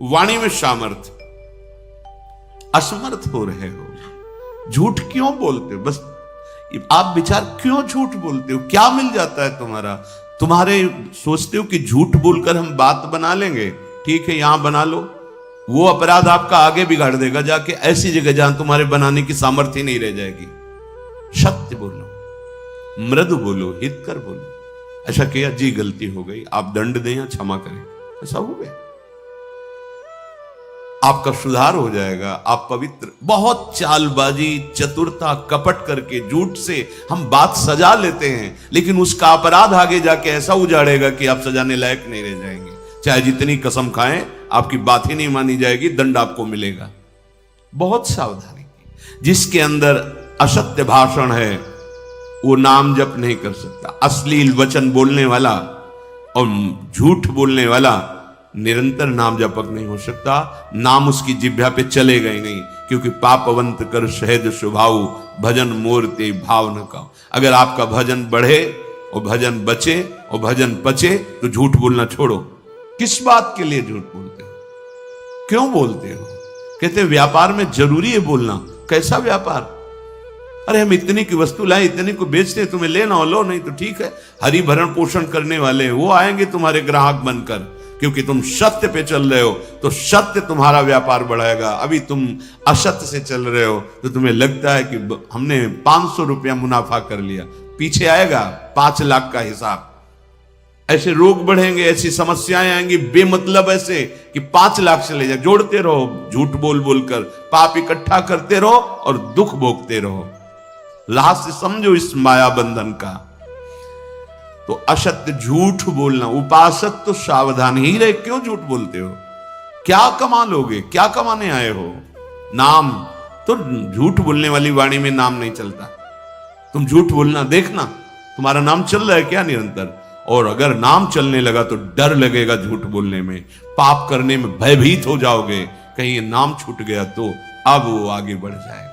वाणी में सामर्थ्य, असमर्थ हो रहे हो, झूठ क्यों बोलते हो? बस आप विचार, क्यों झूठ बोलते हो? क्या मिल जाता है तुम्हारे सोचते हो कि झूठ बोलकर हम बात बना लेंगे, ठीक है यहां बना लो, वो अपराध आपका आगे बिगाड़ देगा जाके ऐसी जगह जहां तुम्हारे बनाने की सामर्थ्य नहीं रह जाएगी। सत्य बोलो, मृदु बोलो, हितकर बोलो। ऐसा किया जी गलती हो गई, आप दंड दें या क्षमा करें, ऐसा हो गया, आपका सुधार हो जाएगा, आप पवित्र। बहुत चालबाजी, चतुरता, कपट करके झूठ से हम बात सजा लेते हैं, लेकिन उसका अपराध आगे जाके ऐसा उजाड़ेगा कि आप सजाने लायक नहीं रह जाएंगे। चाहे जितनी कसम खाएं, आपकी बात ही नहीं मानी जाएगी, दंड आपको मिलेगा। बहुत सावधानी की। जिसके अंदर असत्य भाषण है वो नाम जप नहीं कर सकता। अश्लील वचन बोलने वाला और झूठ बोलने वाला निरंतर नाम जपक नहीं हो सकता। नाम उसकी जिह्वा पे चलेगा ही नहीं, क्योंकि पापवंत कर सहज स्वभाव, भजन मूर्ति भाव न का। अगर आपका भजन बढ़े और भजन बचे और भजन पचे तो झूठ बोलना छोड़ो। किस बात के लिए झूठ बोलते हो? क्यों बोलते हो? कहते व्यापार में जरूरी है बोलना। कैसा व्यापार? अरे हम इतने की वस्तु लाए, इतने को बेचते हैं, तुम्हें लेना हो लो, नहीं तो ठीक है। हरि भरण पोषण करने वाले वो आएंगे तुम्हारे ग्राहक बनकर, क्योंकि तुम सत्य पे चल रहे हो तो सत्य तुम्हारा व्यापार बढ़ाएगा। अभी तुम असत्य से चल रहे हो तो तुम्हें लगता है कि हमने 500 रुपया मुनाफा कर लिया, पीछे आएगा 5 लाख का हिसाब। ऐसे रोग बढ़ेंगे, ऐसी समस्याएं आएंगी बेमतलब, ऐसे कि 5 लाख चले जाए। जोड़ते रहो, झूठ बोल बोलकर पाप इकट्ठा करते रहो और दुख भोगते रहो। रहस्य समझो इस माया बंधन का। तो असत्य झूठ बोलना, उपासक तो सावधान ही रहे। क्यों झूठ बोलते हो? क्या कमा लोगे? क्या कमाने आए हो? नाम तो, झूठ बोलने वाली वाणी में नाम नहीं चलता। तुम झूठ बोलना देखना, तुम्हारा नाम चल रहा है क्या निरंतर? और अगर नाम चलने लगा तो डर लगेगा झूठ बोलने में, पाप करने में भयभीत हो जाओगे, कहीं ये नाम छूट गया तो अब वो आगे बढ़ जाएगा।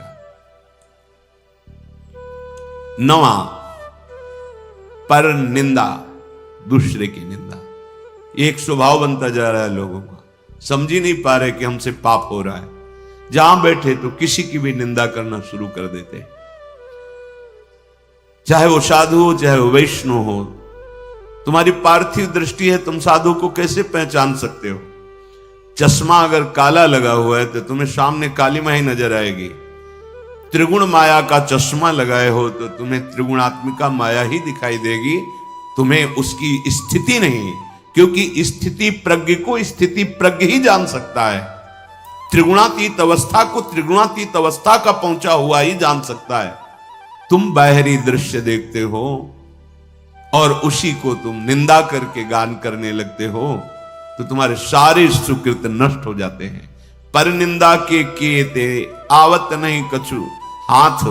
9, पर निंदा, दूसरे की निंदा। एक स्वभाव बनता जा रहा है लोगों का, समझ ही नहीं पा रहे कि हमसे पाप हो रहा है। जहां बैठे तो किसी की भी निंदा करना शुरू कर देते, चाहे वो साधु हो चाहे वो वैष्णव हो। तुम्हारी पार्थिव दृष्टि है, तुम साधु को कैसे पहचान सकते हो? चश्मा अगर काला लगा हुआ है तो तुम्हें सामने काली माही नजर आएगी। त्रिगुण माया का चश्मा लगाए हो तो तुम्हें त्रिगुणात्मिका माया ही दिखाई देगी, तुम्हें उसकी स्थिति नहीं, क्योंकि स्थिति प्रज्ञ को स्थिति प्रज्ञ ही जान सकता है। त्रिगुणातीत अवस्था को त्रिगुणातीत अवस्था का पहुंचा हुआ ही जान सकता है। तुम बाहरी दृश्य देखते हो और उसी को तुम निंदा करके गान करने लगते हो तो तुम्हारे सारे सुकृत नष्ट हो जाते हैं। पर निंदा के ते आवत नहीं कछु हाथ,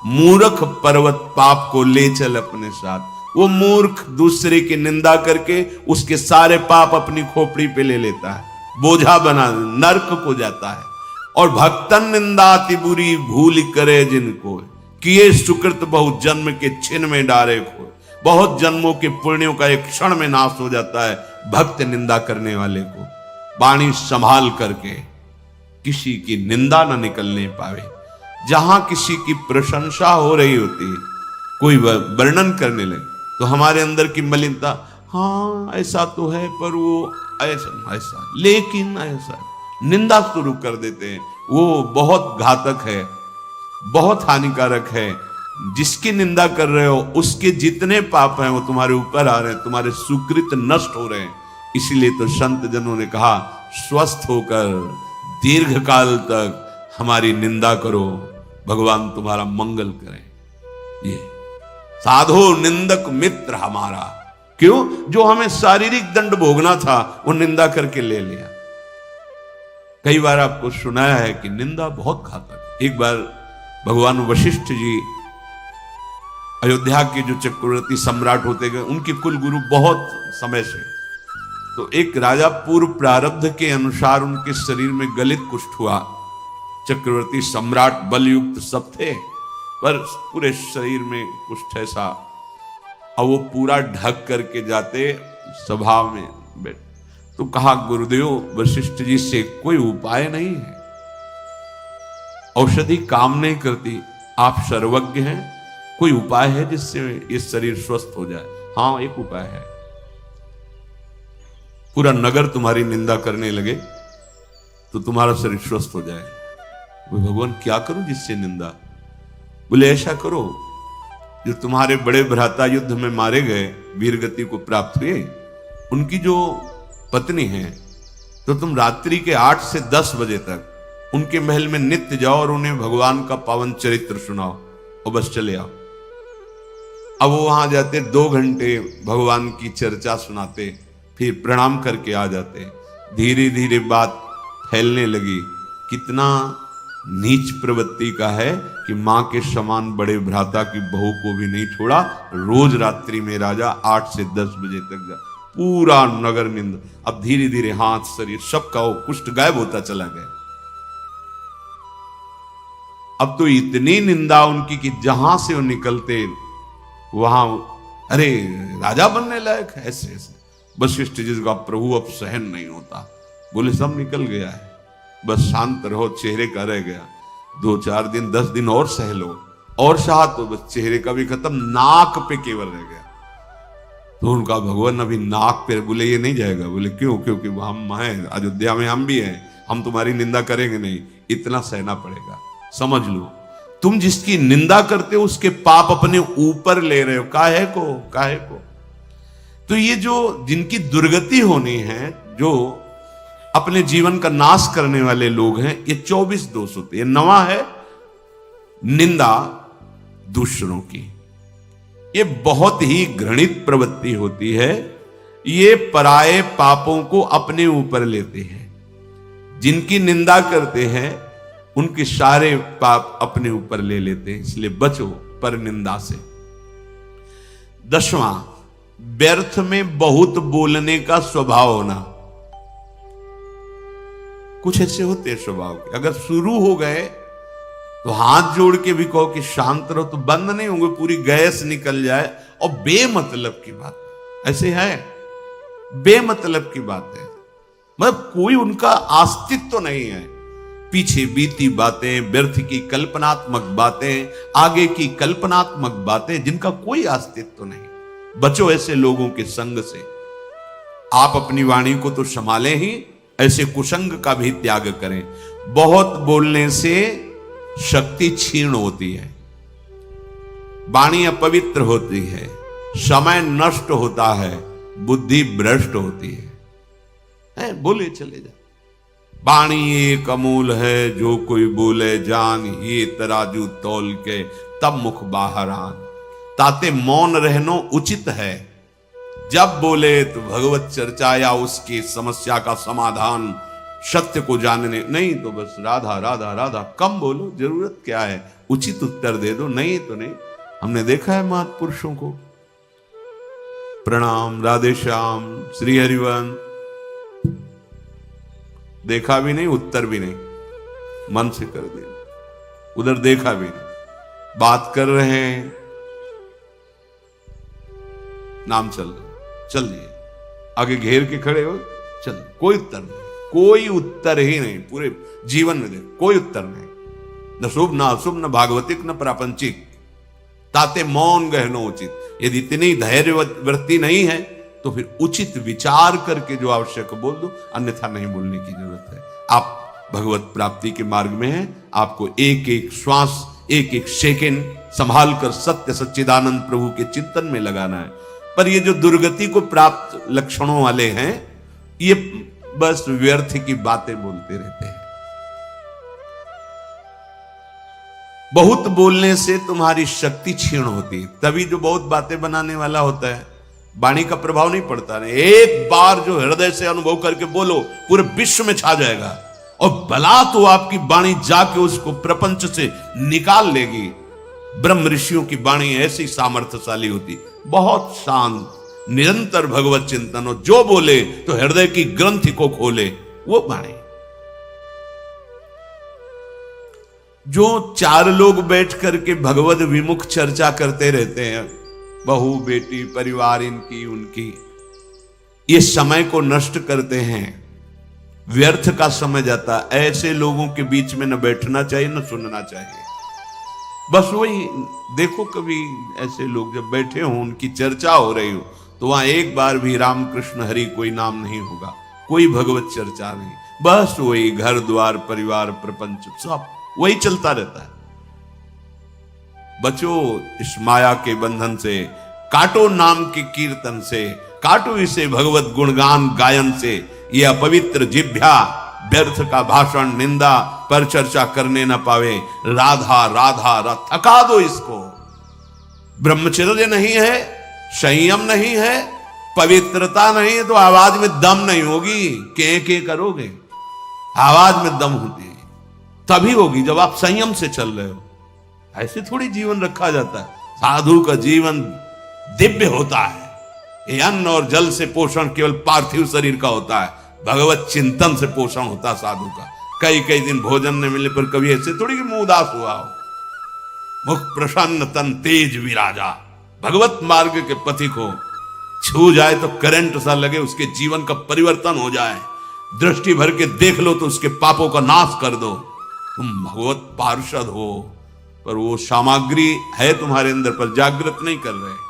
मूर्ख पर्वत पाप को ले चल अपने साथ। वो मूर्ख दूसरे की निंदा करके उसके सारे पाप अपनी खोपड़ी पे ले लेता है, बोझा बना नरक को जाता है। और भक्तन निंदा अति बुरी भूल करे जिनको, किए सुकृत बहुत जन्म के छिन में डारे खो। बहुत जन्मों के पुण्यों का एक क्षण में नाश हो जाता है भक्त निंदा करने वाले को। वाणी संभाल करके किसी की निंदा न निकलने पावे। जहां किसी की प्रशंसा हो रही होती है, कोई वर्णन करने लगे तो हमारे अंदर की मलिनता, हाँ ऐसा तो है पर वो ऐसा ऐसा, लेकिन ऐसा, निंदा शुरू कर देते हैं। वो बहुत घातक है, बहुत हानिकारक है। जिसकी निंदा कर रहे हो उसके जितने पाप हैं वो तुम्हारे ऊपर आ रहे हैं, तुम्हारे सुकृत नष्ट हो रहे हैं। इसीलिए तो संत जनों ने कहा, स्वस्थ होकर दीर्घ काल तक हमारी निंदा करो, भगवान तुम्हारा मंगल करें। ये साधो निंदक मित्र हमारा। क्यों? जो हमें शारीरिक दंड भोगना था वो निंदा करके ले लिया। कई बार आपको सुनाया है कि निंदा बहुत घातक। एक बार भगवान वशिष्ठ जी अयोध्या के जो चक्रवर्ती सम्राट होते गए, उनके कुल गुरु बहुत समय से, तो एक राजा पूर्व प्रारब्ध के अनुसार उनके शरीर में गलित कुष्ठ हुआ। चक्रवर्ती सम्राट बलयुक्त सब थे, पर पूरे शरीर में कुष्ठ ऐसा। अब वो पूरा ढक करके जाते सभा में बैठ, तो कहा गुरुदेव वशिष्ठ जी से कोई उपाय नहीं है, औषधि काम नहीं करती, आप सर्वज्ञ हैं, कोई उपाय है जिससे ये शरीर स्वस्थ हो जाए? हाँ एक उपाय है, पूरा नगर तुम्हारी निंदा करने लगे तो तुम्हारा शरीर स्वस्थ हो जाए। वो भगवान क्या करूं जिससे निंदा? बोले ऐसा करो, जो तुम्हारे बड़े भ्राता युद्ध में मारे गए, वीरगति को प्राप्त हुए, उनकी जो पत्नी है, तो तुम रात्रि के 8 से 10 बजे तक उनके महल में नित्य जाओ और उन्हें भगवान का पावन चरित्र सुनाओ और बस चले आओ। अब वो वहां जाते, 2 घंटे भगवान की चर्चा सुनाते, फिर प्रणाम करके आ जाते। धीरे धीरे बात फैलने लगी, कितना नीच प्रवृत्ति का है कि मां के समान बड़े भ्राता की बहू को भी नहीं छोड़ा, रोज रात्रि में राजा 8 से 10 बजे तक जा, पूरा नगर निंदा। अब धीरे धीरे हाथ शरीर सबका वो कुष्ठ गायब होता चला गया। अब तो इतनी निंदा उनकी कि जहां से वो निकलते वहां अरे राजा बनने लायक है, ऐसे ऐसे। वशिष्ठ जी का प्रभु अब सहन नहीं होता, बोले सब निकल गया है, बस शांत रहो, चेहरे का रह गया, 2-4 दिन 10 दिन और सह लो, और सहा तो बस चेहरे का भी खत्म, नाक पे केवल रह गया। तो उनका भगवान अभी नाक पे, बोले ये नहीं जाएगा। बोले क्यों? क्योंकि हम हैं अयोध्या में, हम भी हैं, हम तुम्हारी निंदा करेंगे नहीं, इतना सहना पड़ेगा। समझ लो, तुम जिसकी निंदा करते हो उसके पाप अपने ऊपर ले रहे हो, काहे को। तो ये जो जिनकी दुर्गति होनी है, जो अपने जीवन का नाश करने वाले लोग हैं, ये 24 दोष होते हैं। 9वां है निंदा दूसरों की। ये बहुत ही घृणित प्रवृत्ति होती है, ये पराये पापों को अपने ऊपर लेते हैं। जिनकी निंदा करते हैं उनके सारे पाप अपने ऊपर ले लेते हैं, इसलिए बचो पर निंदा से। 10वां, व्यर्थ में बहुत बोलने का स्वभाव होना। कुछ ऐसे होते हैं स्वभाव के, अगर शुरू हो गए तो हाथ जोड़ के भी कहो कि शांत रहो तो बंद नहीं होंगे, पूरी गैस निकल जाए। और बेमतलब की बात, ऐसे है बेमतलब की बात है, मतलब कोई उनका अस्तित्व तो नहीं है। पीछे बीती बातें, व्यर्थ की कल्पनात्मक बातें, आगे की कल्पनात्मक बातें, जिनका कोई अस्तित्व तो नहीं। बचो ऐसे लोगों के संग से। आप अपनी वाणी को तो संभालें ही, ऐसे कुसंग का भी त्याग करें। बहुत बोलने से शक्ति क्षीण होती है, वाणी अपवित्र होती है, समय नष्ट होता है, बुद्धि भ्रष्ट होती है। बोले चले जा। वाणी एक अमूल है, जो कोई बोले जान, ये तराजू तौल के तब मुख बाहर आन। ताते मौन रहनो उचित है, जब बोले तो भगवत चर्चा या उसकी समस्या का समाधान, सत्य को जानने, नहीं तो बस राधा राधा राधा, कम बोलो, जरूरत क्या है, उचित उत्तर दे दो, नहीं तो नहीं। हमने देखा है महापुरुषों को। प्रणाम, राधे श्याम, श्री हरिवंश, देखा भी नहीं, उत्तर भी नहीं, मन से कर दिया, उधर देखा भी नहीं, बात कर रहे हैं, नाम चल रहा, चल दिए, आगे घेर के खड़े हो, चल, कोई उत्तर नहीं, कोई उत्तर ही नहीं, पूरे जीवन में देख कोई उत्तर नहीं, न शुभ न अशुभ, न भागवतिक न प्रापंचिक। ताते मौन गहनो उचित। यदि इतनी धैर्य वृत्ति नहीं है तो फिर उचित विचार करके जो आवश्यक बोल दो, अन्यथा नहीं बोलने की जरूरत है। आप भगवत प्राप्ति के मार्ग में हैं, आपको एक एक श्वास, एक एक सेकंड संभाल कर सत्य सच्चिदानंद प्रभु के चिंतन में लगाना है। पर ये जो दुर्गति को प्राप्त लक्षणों वाले हैं, ये बस व्यर्थ की बातें बोलते रहते हैं। बहुत बोलने से तुम्हारी शक्ति क्षीण होती है, तभी जो बहुत बातें बनाने वाला होता है, वाणी का प्रभाव नहीं पड़ता। नहीं, एक बार जो हृदय से अनुभव करके बोलो, पूरे विश्व में छा जाएगा। और भला तो आपकी वाणी जाके उसको प्रपंच से निकाल लेगी। ब्रह्म ऋषियों की वाणी ऐसी सामर्थ्यशाली होती, बहुत शांत, निरंतर भगवत चिंतन, हो जो बोले तो हृदय की ग्रंथि को खोले, वो वाणी। जो 4 लोग बैठ करके भगवत विमुख चर्चा करते रहते हैं, बहू बेटी परिवार इनकी उनकी, ये समय को नष्ट करते हैं, व्यर्थ का समय जाता। ऐसे लोगों के बीच में न बैठना चाहिए न सुनना चाहिए। बस वही देखो, कभी ऐसे लोग जब बैठे हो, उनकी चर्चा हो रही हो, तो वहां एक बार भी राम कृष्ण हरि कोई नाम नहीं होगा, कोई भगवत चर्चा नहीं, बस वही घर द्वार परिवार प्रपंच सब वही चलता रहता है। बचो इस माया के बंधन से, काटो नाम के कीर्तन से, काटो इसे भगवत गुणगान गायन से। ये अपवित्र जिह्वा व्यर्थ का भाषण निंदा पर चर्चा करने न पावे। राधा राधा राधा थका दो इसको। ब्रह्मचर्य नहीं है, संयम नहीं है, पवित्रता नहीं है, तो आवाज में दम नहीं होगी। के करोगे, आवाज में दम होती है तभी होगी जब आप संयम से चल रहे हो। ऐसे थोड़ी जीवन रखा जाता है। साधु का जीवन दिव्य होता है। ये अन्न और जल से पोषण केवल पार्थिव शरीर का होता है, भगवत चिंतन से पोषण होता है साधु का। कई कई दिन भोजन न मिलने पर कभी ऐसे थोड़ी कि मुंह उदास हुआ हो। मुख प्रसन्न तन तेज विराजा। भगवत मार्ग के पथिक हो, छू जाए तो करंट सा लगे, उसके जीवन का परिवर्तन हो जाए। दृष्टि भर के देख लो तो उसके पापों का नाश कर दो। तुम भगवत पार्षद हो, पर वो सामग्री है तुम्हारे अंदर पर जागृत नहीं कर रहे।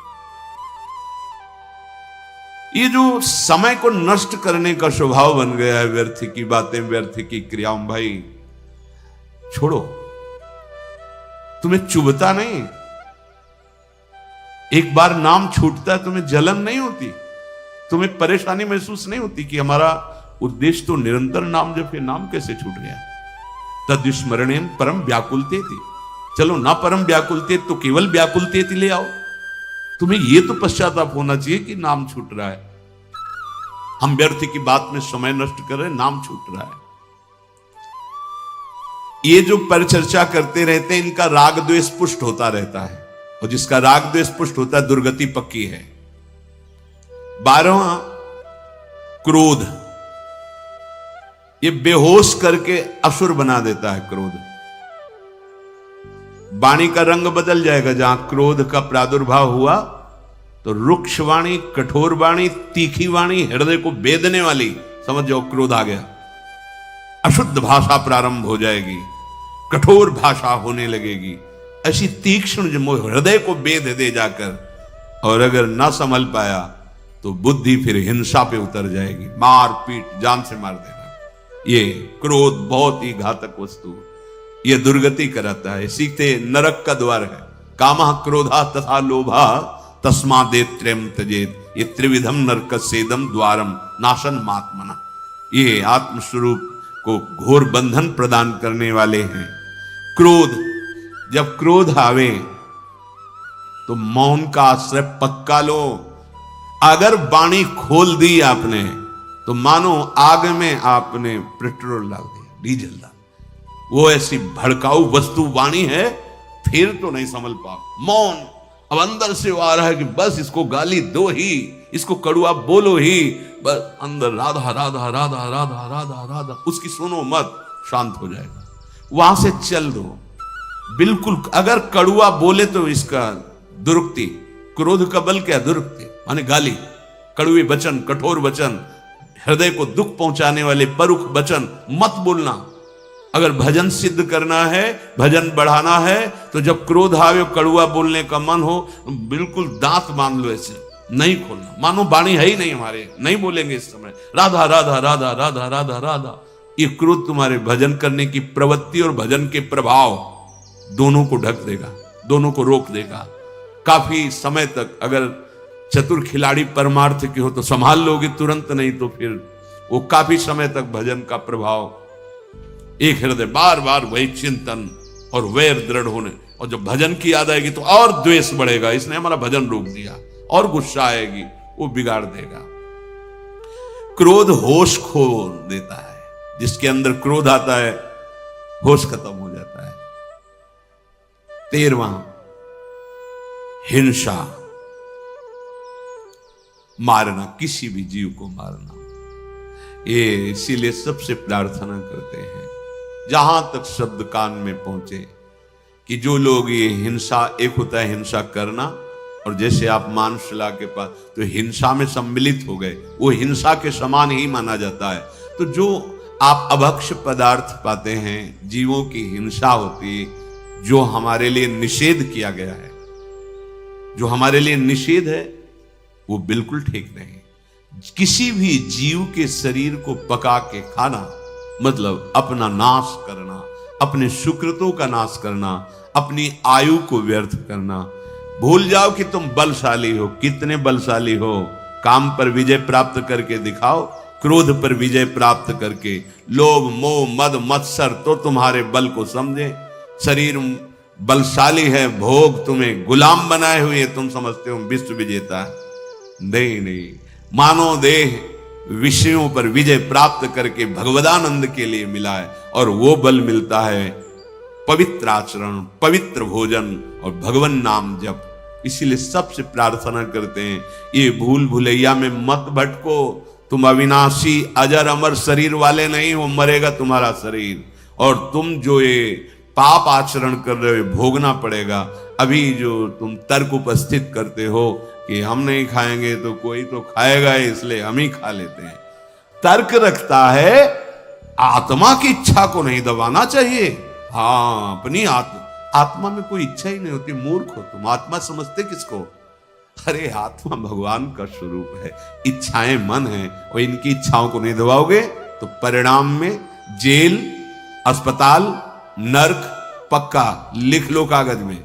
ये जो समय को नष्ट करने का स्वभाव बन गया है, व्यर्थ की बातें, व्यर्थ की क्रियाओं, भाई छोड़ो। तुम्हें चुभता नहीं, एक बार नाम छूटता है तुम्हें जलन नहीं होती, तुम्हें परेशानी महसूस नहीं होती कि हमारा उद्देश्य तो निरंतर नाम जप है, नाम कैसे छूट गया। तद स्मरणेन परम व्याकुलते थी। चलो ना परम व्याकुलते तो केवल व्याकुलते ले आओ। तुम्हें यह तो पश्चाताप होना चाहिए कि नाम छूट रहा है, हम व्यर्थ की बात में समय नष्ट कर रहे हैं, नाम छूट रहा है। ये जो परिचर्चा करते रहते हैं, इनका राग द्वेष पुष्ट होता रहता है, और जिसका राग द्वेष पुष्ट होता है दुर्गति पक्की है। 12वां क्रोध, ये बेहोश करके असुर बना देता है। क्रोध वाणी का रंग बदल जाएगा। जहां क्रोध का प्रादुर्भाव हुआ तो रुक्ष वाणी, कठोर वाणी, तीखी वाणी, हृदय को बेदने वाली, समझ जाओ क्रोध आ गया। अशुद्ध भाषा प्रारंभ हो जाएगी, कठोर भाषा होने लगेगी, ऐसी तीक्ष्ण जो हृदय को बेद दे जाकर। और अगर ना संभल पाया तो बुद्धि फिर हिंसा पे उतर जाएगी, मार पीट, जान से मार देगा। ये क्रोध बहुत ही घातक वस्तु, ये दुर्गति कराता है, सीखते नरक का द्वार है। कामः क्रोधा तथा लोभा तस्मादेत्रयम् त्यजेत्। ये त्रिविधम नरक सेदम द्वारम नाशन मात्मना। ये आत्मस्वरूप को घोर बंधन प्रदान करने वाले हैं। क्रोध, जब क्रोध आवे तो मौन का आश्रय पक्का लो। अगर वाणी खोल दी आपने तो मानो आग में आपने पेट्रोल डाल दिया, डीजल डाल। वो ऐसी भड़काऊ वस्तु वाणी है, फिर तो नहीं संभल पाओ। मौन, अब अंदर से वो आ रहा है कि बस इसको गाली दो ही, इसको कड़ुआ बोलो ही, बस अंदर राधा राधा राधा राधा राधा राधा, उसकी सुनो मत, शांत हो जाएगा। वहां से चल दो बिल्कुल। अगर कड़ुआ बोले तो इसका दुरुक्ति, क्रोध का बल क्या, दुरुक्ति माने गाली, कड़ुए वचन, कठोर वचन, हृदय को दुख पहुंचाने वाले परुख वचन मत बोलना। अगर भजन सिद्ध करना है, भजन बढ़ाना है, तो जब क्रोध आवे, कड़ुआ बोलने का मन हो, बिल्कुल दांत बांध लो, ऐसे नहीं खोलना, मानो वाणी है ही नहीं हमारे, नहीं बोलेंगे इस समय राधा राधा राधा राधा राधा राधा। ये क्रोध तुम्हारे भजन करने की प्रवृत्ति और भजन के प्रभाव दोनों को ढक देगा, दोनों को रोक देगा। काफी समय तक अगर चतुर खिलाड़ी परमार्थ के हो तो संभाल लोगे तुरंत, नहीं तो फिर वो काफी समय तक भजन का प्रभाव, एक हृदय बार बार वही चिंतन और वैर दृढ़ होने, और जब भजन की याद आएगी तो और द्वेष बढ़ेगा, इसने हमारा भजन रोक दिया, और गुस्सा आएगी, वो बिगाड़ देगा। क्रोध होश खो देता है, जिसके अंदर क्रोध आता है होश खत्म हो जाता है। 13वां हिंसा, मारना, किसी भी जीव को मारना। ये इसीलिए सबसे प्रार्थना करते हैं, जहां तक शब्द कान में पहुंचे, कि जो लोग ये हिंसा, एक होता है हिंसा करना और जैसे आप मांसशिला के पास तो हिंसा में सम्मिलित हो गए, वो हिंसा के समान ही माना जाता है। तो जो आप अभक्ष पदार्थ पाते हैं, जीवों की हिंसा होती है, जो हमारे लिए निषेध किया गया है, जो हमारे लिए निषेध है, वो बिल्कुल ठीक नहीं। किसी भी जीव के शरीर को पका के खाना मतलब अपना नाश करना, अपने सुकृतों का नाश करना, अपनी आयु को व्यर्थ करना। भूल जाओ कि तुम बलशाली हो, कितने बलशाली हो। काम पर विजय प्राप्त करके दिखाओ, क्रोध पर विजय प्राप्त करके। लोभ मोह मद मत्सर तो तुम्हारे बल को समझे। शरीर बलशाली है, भोग तुम्हें गुलाम बनाए हुए तुम समझते हो विश्व विजेता है। नहीं, मानो देह विषयों पर विजय प्राप्त करके भगवदानंद के लिए मिला है, और वो बल मिलता है पवित्र आचरण, पवित्र भोजन और भगवान नाम जप। इसीलिए सबसे प्रार्थना करते हैं, ये भूल भुलैया में मत भटको। तुम अविनाशी अजर अमर शरीर वाले नहीं हो, मरेगा तुम्हारा शरीर, और तुम जो ये पाप आचरण कर रहे हो भोगना पड़ेगा। अभी जो तुम तर्क उपस्थित करते हो कि हम नहीं खाएंगे तो कोई तो खाएगा, इसलिए हम ही खा लेते हैं, तर्क रखता है आत्मा की इच्छा को नहीं दबाना चाहिए। हाँ, अपनी आत्मा में कोई इच्छा ही नहीं होती, मूर्ख हो तुम। आत्मा समझते किसको? अरे आत्मा भगवान का स्वरूप है, इच्छाएं मन है, और इनकी इच्छाओं को नहीं दबाओगे तो परिणाम में जेल, अस्पताल, नर्क पक्का। लिख लो कागज में,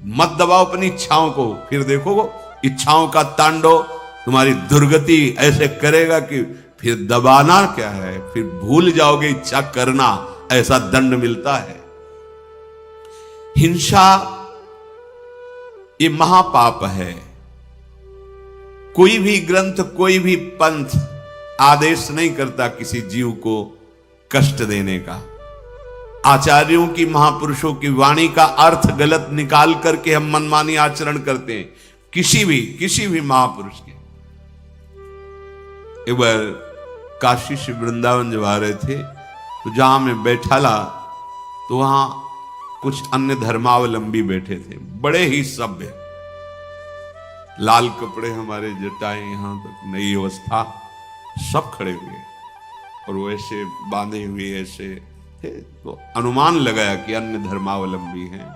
मत दबाओ अपनी इच्छाओं को, फिर देखो इच्छाओं का तांडव तुम्हारी दुर्गति ऐसे करेगा कि फिर दबाना क्या है, फिर भूल जाओगे इच्छा करना, ऐसा दंड मिलता है। हिंसा ये महापाप है। कोई भी ग्रंथ, कोई भी पंथ आदेश नहीं करता किसी जीव को कष्ट देने का। आचार्यों की, महापुरुषों की वाणी का अर्थ गलत निकाल करके हम मनमानी आचरण करते हैं, किसी भी महापुरुष के। एक बार काशी से वृंदावन जब आ रहे थे, तो जहां मैं बैठा ला तो वहां कुछ अन्य धर्मावलंबी बैठे थे, बड़े ही सभ्य, लाल कपड़े हमारे, जटाएं यहां तक, नई अवस्था, सब खड़े हुए और वो ऐसे बांधे हुए ऐसे थे। तो अनुमान लगाया कि अन्य धर्मावलंबी हैं।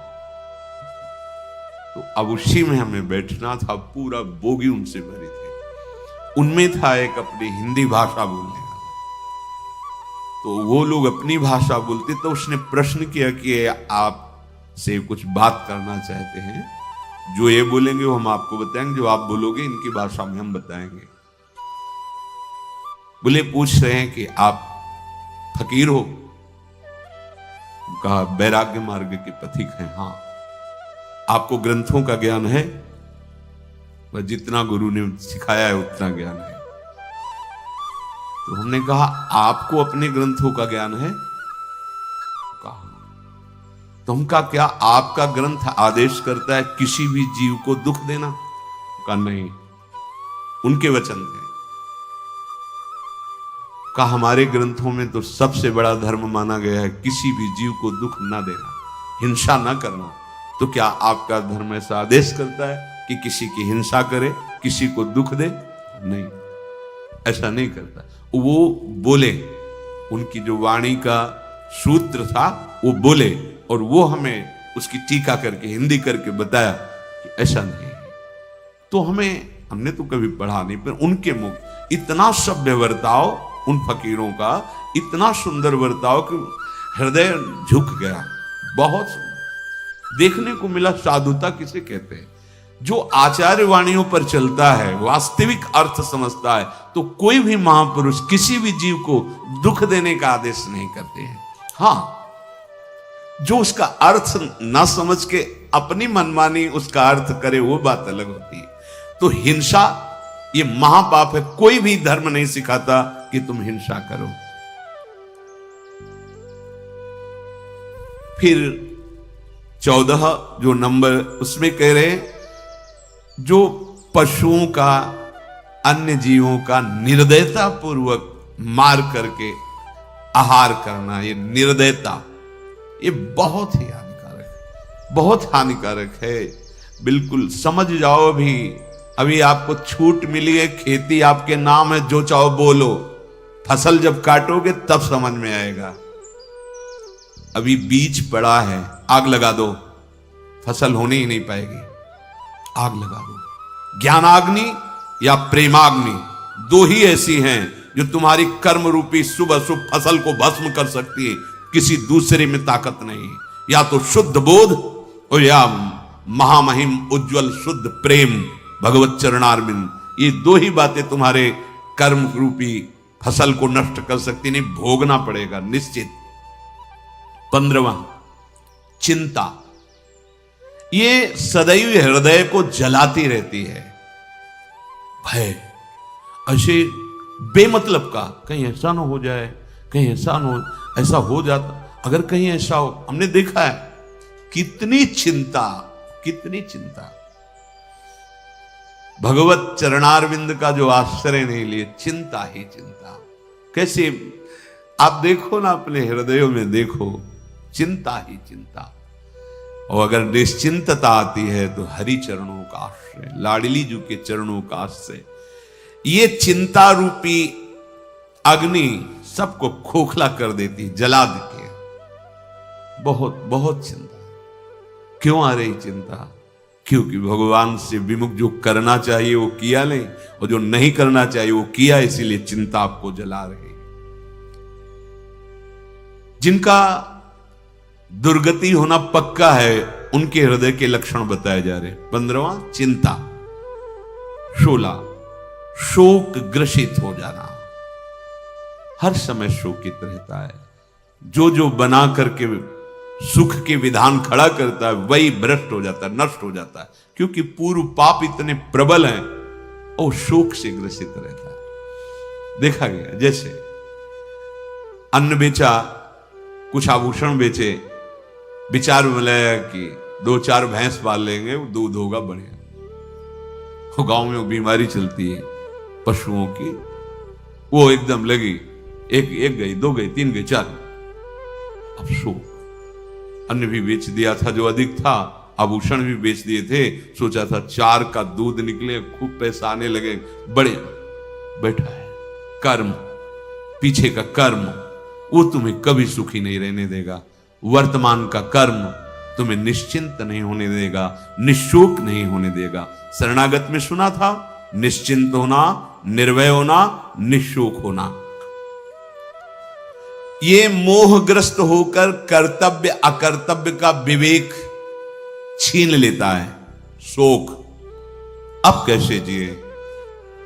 तो अब उसी में हमें बैठना था, पूरा बोगी उनसे भरी थी। उनमें था एक अपनी हिंदी भाषा बोलने वाला, तो वो लोग अपनी भाषा बोलते। तो उसने प्रश्न किया कि आप से कुछ बात करना चाहते हैं, जो ये बोलेंगे वो हम आपको बताएंगे, जो आप बोलोगे इनकी भाषा में हम बताएंगे। बोले पूछ रहे हैं कि आप फकीर हो? कहा वैराग्य मार्ग के पथिक हैं। हाँ। आपको ग्रंथों का ज्ञान है? वह जितना गुरु ने सिखाया है उतना ज्ञान है। तो हमने कहा आपको अपने ग्रंथों का ज्ञान है? कहा। तो हम कहा क्या आपका ग्रंथ आदेश करता है किसी भी जीव को दुख देना? कहा नहीं, उनके वचन थे। कहा हमारे ग्रंथों में तो सबसे बड़ा धर्म माना गया है किसी भी जीव को दुख ना देना, हिंसा ना करना। तो क्या आपका धर्म ऐसा आदेश करता है कि किसी की हिंसा करे, किसी को दुख दे? नहीं, ऐसा नहीं करता। वो बोले, उनकी जो वाणी का सूत्र था वो बोले, और वो हमें उसकी टीका करके हिंदी करके बताया कि ऐसा नहीं है। तो हमने तो कभी पढ़ा नहीं, पर उनके मुख इतना सभ्य बर्ताव, उन फकीरों का इतना सुंदर बर्ताव कि हृदय झुक गया। बहुत देखने को मिला। साधुता किसे कहते हैं? जो आचार्य वाणियों पर चलता है, वास्तविक अर्थ समझता है, तो कोई भी महापुरुष किसी भी जीव को दुख देने का आदेश नहीं करते हैं। हाँ, जो उसका अर्थ ना समझ के अपनी मनमानी उसका अर्थ करे, वो बात अलग होती है। तो हिंसा ये महापाप है। कोई भी धर्म नहीं सिखाता कि तुम हिंसा करो। फिर 14 जो नंबर उसमें कह रहे हैं, जो पशुओं का, अन्य जीवों का निर्दयता पूर्वक मार करके आहार करना, ये निर्दयता, ये बहुत ही हानिकारक है, बहुत हानिकारक है। बिल्कुल समझ जाओ। अभी आपको छूट मिली है, खेती आपके नाम है, जो चाहो बोलो। फसल जब काटोगे तब समझ में आएगा। अभी बीज पड़ा है, आग लगा दो, फसल होने ही नहीं पाएगी। आग लगा दो। ज्ञानाग्नि या प्रेमाग्नि, दो ही ऐसी हैं जो तुम्हारी कर्म रूपी शुभ अशुभ फसल को भस्म कर सकती है। किसी दूसरे में ताकत नहीं। या तो शुद्ध बोध और या महामहिम उज्जवल शुद्ध प्रेम भगवत चरणारविंद। ये दो ही बातें तुम्हारे कर्म रूपी फसल को नष्ट कर सकती नहीं। भोगना पड़ेगा निश्चित। 15वां, चिंता। ये सदैव हृदय को जलाती रहती है। भय, ऐसे बेमतलब का, कहीं ऐसा ना हो जाए, कहीं ऐसा ना हो, ऐसा हो जाता, अगर कहीं ऐसा हो। हमने देखा है कितनी चिंता, कितनी चिंता। भगवत चरणारविंद का जो आश्रय नहीं लिए, चिंता ही चिंता। कैसे आप देखो ना, अपने हृदयों में देखो, चिंता ही चिंता। और अगर निश्चिंतता आती है तो हरि चरणों का आश्रय, लाडली जी के चरणों का आश्रय। ये चिंता रूपी अग्नि सबको खोखला कर देती, जला देती है। बहुत बहुत चिंता। क्यों आ रही चिंता? क्योंकि भगवान से विमुख जो करना चाहिए वो किया नहीं, और जो नहीं करना चाहिए वो किया, इसीलिए चिंता आपको जला रही है। जिनका दुर्गति होना पक्का है, उनके हृदय के लक्षण बताए जा रहे। 15वां, चिंता। 16, शोक ग्रसित हो जाना। हर समय शोकित रहता है। जो जो बना करके सुख के विधान खड़ा करता है वही भ्रष्ट हो जाता है, नष्ट हो जाता है। क्योंकि पूर्व पाप इतने प्रबल हैं और शोक से ग्रसित रहता है। देखा गया, जैसे अन्न बेचा, कुछ आभूषण बेचे, विचार मिलाया कि 2-4 भैंस पाल लेंगे, दूध होगा बढ़िया। गांव में वो बीमारी चलती है पशुओं की, वो एकदम लगी, एक गई, 2 गई, 3 गई, 4। अब शोक। अन्न भी बेच दिया था जो अधिक था, आभूषण भी बेच दिए थे, सोचा था 4 का दूध निकले, खूब पैसा आने लगे, बड़े बैठा है। कर्म, पीछे का कर्म, वो तुम्हें कभी सुखी नहीं रहने देगा। वर्तमान का कर्म तुम्हें निश्चिंत नहीं होने देगा, निशोक नहीं होने देगा। शरणागत में सुना था, निश्चिंत होना, निर्भय होना, निशोक होना। ये मोहग्रस्त होकर कर्तव्य अकर्तव्य का विवेक छीन लेता है शोक। अब कैसे जिए?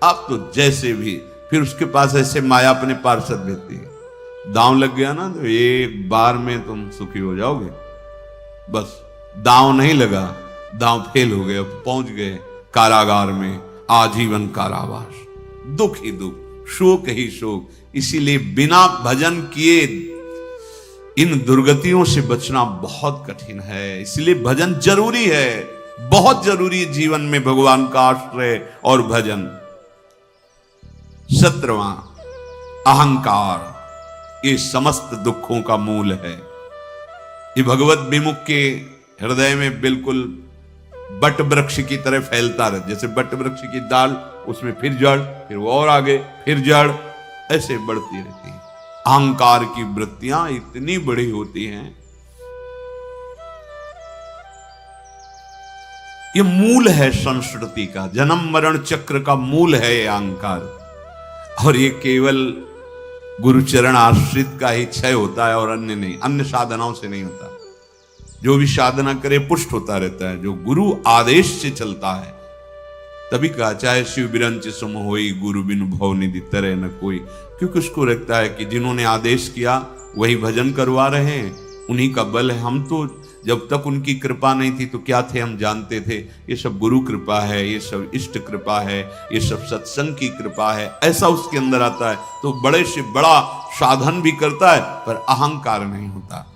अब तो जैसे भी, फिर उसके पास ऐसे माया अपने पार्षद भेजती है। दांव लग गया ना तो एक बार में तुम सुखी हो जाओगे। बस दांव नहीं लगा, दांव फेल हो गए, पहुंच गए कारागार में, आजीवन कारावास। दुख ही दुख, शोक ही शोक। इसीलिए बिना भजन किए इन दुर्गतियों से बचना बहुत कठिन है। इसलिए भजन जरूरी है, बहुत जरूरी है जीवन में, भगवान का आश्रय और भजन। 17वां, अहंकार। ये समस्त दुखों का मूल है। ये भगवत विमुख के हृदय में बिल्कुल बट वृक्ष की तरह फैलता रहे। जैसे बट वृक्ष की दाल, उसमें फिर जड़, फिर वो और आगे, फिर जड़, ऐसे बढ़ती रहती है। अहंकार की वृत्तियां इतनी बड़ी होती हैं। ये मूल है संस्कृति का, जन्म मरण चक्र का मूल है ये अहंकार। और ये केवल गुरुचरण आश्रित का ही क्षय होता है और अन्य नहीं, अन्य साधनाओं से नहीं होता। जो भी साधना करे पुष्ट होता रहता है। जो गुरु आदेश से चलता है, तभी कहा चाहे शिव बिरंच सम होई, गुरु बिनु भव निधि तरह न कोई। क्योंकि उसको लगता है कि जिन्होंने आदेश किया वही भजन करवा रहे हैं, उन्हीं का बल है। हम तो जब तक उनकी कृपा नहीं थी तो क्या थे, हम जानते थे। ये सब गुरु कृपा है, ये सब इष्ट कृपा है, ये सब सत्संग की कृपा है, ऐसा उसके अंदर आता है। तो बड़े से बड़ा साधन भी करता है, पर अहंकार नहीं होता।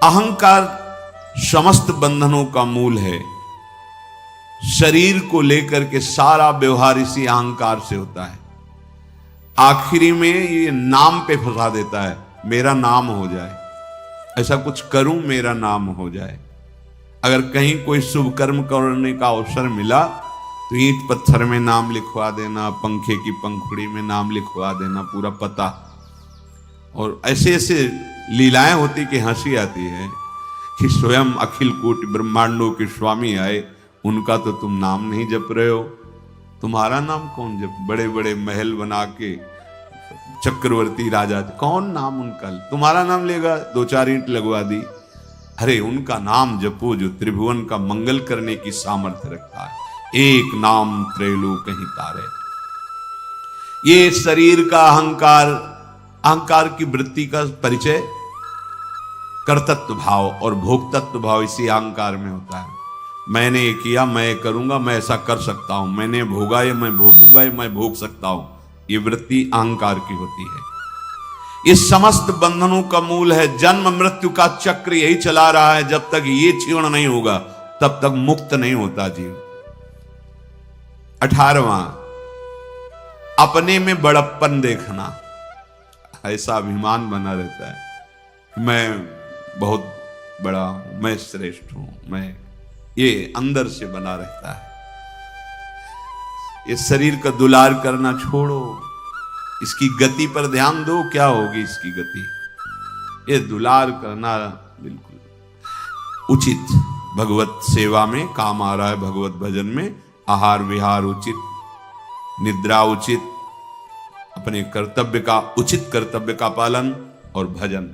अहंकार समस्त बंधनों का मूल है। शरीर को लेकर के सारा व्यवहार इसी अहंकार से होता है। आखिरी में ये नाम पे फंसा देता है, मेरा नाम हो जाए, ऐसा कुछ करूं मेरा नाम हो जाए। अगर कहीं कोई शुभ कर्म करने का अवसर मिला तो ईंट पत्थर में नाम लिखवा देना, पंखे की पंखुड़ी में नाम लिखवा देना, पूरा पता। और ऐसे ऐसे लीलाएं होती कि हंसी आती है कि स्वयं अखिल कोटि ब्रह्मांडों के स्वामी आए, उनका तो तुम नाम नहीं जप रहे हो। तुम्हारा नाम कौन जप? बड़े बड़े महल बना के चक्रवर्ती राजा, कौन नाम उनका? तुम्हारा नाम लेगा? दो चार ईंट लगवा दी। अरे उनका नाम जपो जो त्रिभुवन का मंगल करने की सामर्थ्य रखता है। एक नाम त्रैलोक ही तारे। ये शरीर का अहंकार, अहंकार की वृत्ति का परिचय कर्तृत्व भाव और भोक्तत्व भाव इसी अहंकार में होता है। मैंने ये किया, मैं करूंगा, मैं ऐसा कर सकता हूं, मैंने भोगा ये मैं भोगूंगा, ये मैं भोग सकता हूं। ये वृत्ति अहंकार की होती है। इस समस्त बंधनों का मूल है जन्म मृत्यु का चक्र, यही चला रहा है। जब तक ये क्षीण नहीं होगा तब तक मुक्त नहीं होता जीव। 18वां, अपने में बड़प्पन देखना। ऐसा अभिमान बना रहता है, मैं बहुत बड़ा हूं, मैं श्रेष्ठ हूं, मैं, ये अंदर से बना रहता है। इस शरीर का दुलार करना छोड़ो, इसकी गति पर ध्यान दो। क्या होगी इसकी गति? ये दुलार करना बिल्कुल उचित। भगवत सेवा में काम आ रहा है, भगवत भजन में आहार विहार उचित, निद्रा उचित, अपने कर्तव्य का उचित कर्तव्य का पालन और भजन।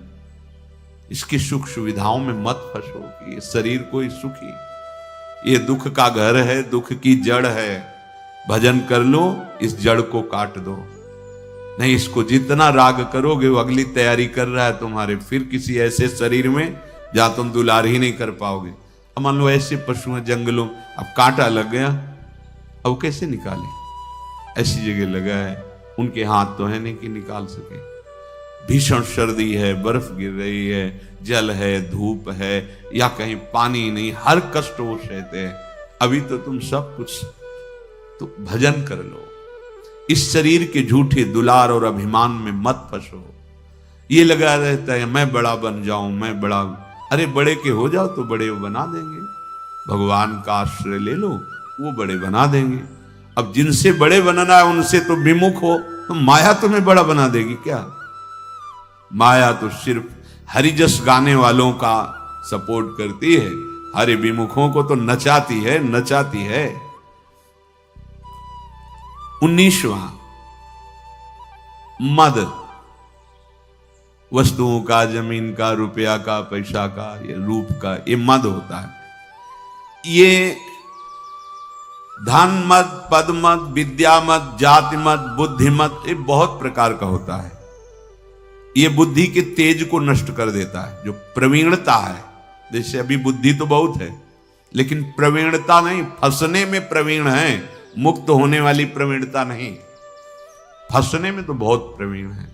इसकी सुख सुविधाओं में मत फंसो कि ये शरीर कोई सुखी, ये दुख का घर है, दुख की जड़ है। भजन कर लो, इस जड़ को काट दो। नहीं, इसको जितना राग करोगे वो अगली तैयारी कर रहा है तुम्हारे, फिर किसी ऐसे शरीर में जहां तुम दुलार ही नहीं कर पाओगे। अब मान लो ऐसे पशु हैं जंगलों, अब कांटा लग गया, अब कैसे निकाले? ऐसी जगह लगा है, उनके हाथ तो है नहीं कि निकाल सके। भीषण सर्दी है, बर्फ गिर रही है, जल है, धूप है, या कहीं पानी नहीं, हर कष्ट वो सहते हैं। अभी तो तुम सब कुछ, तो भजन कर लो। इस शरीर के झूठे दुलार और अभिमान में मत फंसो। ये लगा रहता है मैं बड़ा बन जाऊं, मैं बड़ा। अरे बड़े के हो जाओ तो बड़े वो बना देंगे। भगवान का आश्रय ले लो, वो बड़े बना देंगे। अब जिनसे बड़े बनना है उनसे तो विमुख हो, तो माया तुम्हें बड़ा बना देगी क्या? माया तो सिर्फ हरिजस गाने वालों का सपोर्ट करती है, हरि विमुखों को तो नचाती है, नचाती है। 19वां, मद। वस्तुओं का, जमीन का, रुपया का, पैसा का, ये रूप का, ये मद होता है। ये धन मद, पद मद, विद्या मद, जाति मद, बुद्धि मद, ये बहुत प्रकार का होता है। ये बुद्धि के तेज को नष्ट कर देता है। जो प्रवीणता है, जैसे अभी बुद्धि तो बहुत है लेकिन प्रवीणता नहीं, फंसने में प्रवीण है, मुक्त होने वाली प्रवीणता नहीं। फंसने में तो बहुत प्रवीण है।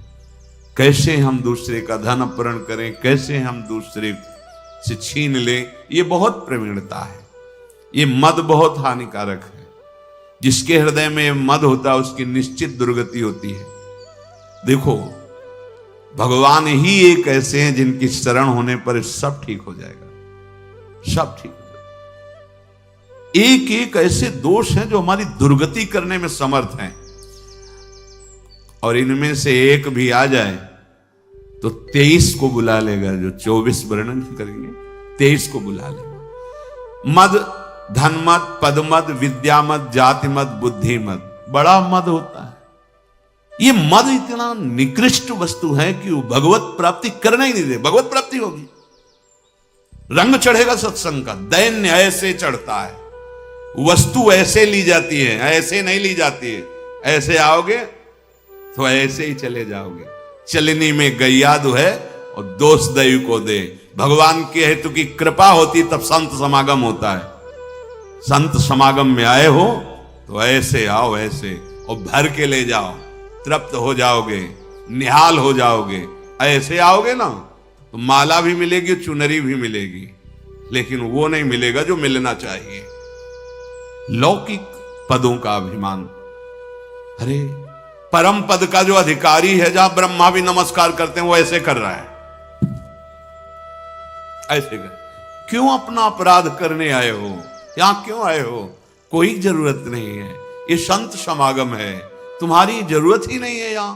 कैसे हम दूसरे का धन अपहरण करें, कैसे हम दूसरे से छीन लें, ये बहुत प्रवीणता है। ये मद बहुत हानिकारक है। जिसके हृदय में मद होता है उसकी निश्चित दुर्गति होती है। देखो, भगवान ही एक ऐसे हैं जिनकी शरण होने पर सब ठीक हो जाएगा, सब ठीक हो जाएगा। एक एक ऐसे दोष हैं जो हमारी दुर्गति करने में समर्थ हैं, और इनमें से एक भी आ जाए तो 23 को बुला लेगा। जो 24 वर्णन करेंगे 23 को बुला लेगा। मद, धन मद, पद मद, विद्या मद, जाति मद, बुद्धि मद, बड़ा मद होता है। ये मद इतना निकृष्ट वस्तु है कि वो भगवत प्राप्ति करना ही नहीं दे। भगवत प्राप्ति होगी, रंग चढ़ेगा सत्संग का, दैन्य ऐसे चढ़ता है, वस्तु ऐसे ली जाती है, ऐसे नहीं ली जाती है। ऐसे आओगे तो ऐसे ही चले जाओगे। चलनी में गैयादु है और दोष दैव को दे। भगवान के हेतु की कृपा होती तब संत समागम होता है। संत समागम में आए हो तो ऐसे आओ, ऐसे, और भर के ले जाओ, तृप्त हो जाओगे, निहाल हो जाओगे। ऐसे आओगे ना तो माला भी मिलेगी, चुनरी भी मिलेगी, लेकिन वो नहीं मिलेगा जो मिलना चाहिए। लौकिक पदों का अभिमान। अरे परम पद का जो अधिकारी है, जहां ब्रह्मा भी नमस्कार करते हैं, वो ऐसे कर रहा है, ऐसे कर। क्यों अपना अपराध करने आए हो? यहां क्यों आए हो? कोई जरूरत नहीं है, ये संत समागम है, तुम्हारी जरूरत ही नहीं है। यहां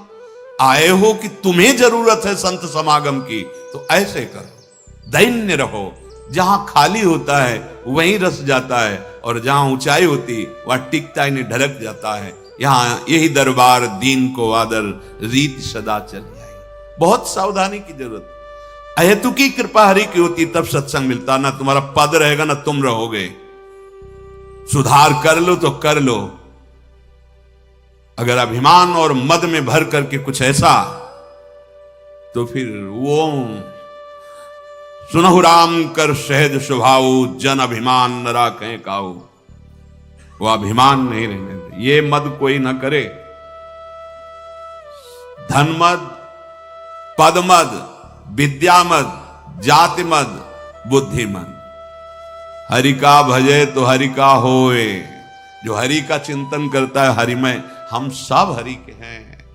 आए हो कि तुम्हें जरूरत है संत समागम की, तो ऐसे करो, दैन्य रहो। जहां खाली होता है वहीं रस जाता है, और जहां ऊंचाई होती वहां टिकता ही नहीं, ढलक जाता है। यहां यही दरबार दीन को आदर, रीत सदा चली आई। बहुत सावधानी की जरूरत। अहेतु की कृपा हरि की होती तब सत्संग मिलता, ना तुम्हारा पद रहेगा ना तुम रहोगे। सुधार कर लो तो कर लो, अगर अभिमान और मद में भर करके कुछ ऐसा, तो फिर वो सुनहु राम कर सहज स्वभाव, जन अभिमान न राखें काऊ। वो अभिमान नहीं रहने दे, ये मद कोई ना करे। धन मद, पद मद, विद्या मद, जाति मद, बुद्धि मद। हरि का भजे तो हरि का होए। जो हरि का चिंतन करता है हरिमय, हम सब हरि के हैं।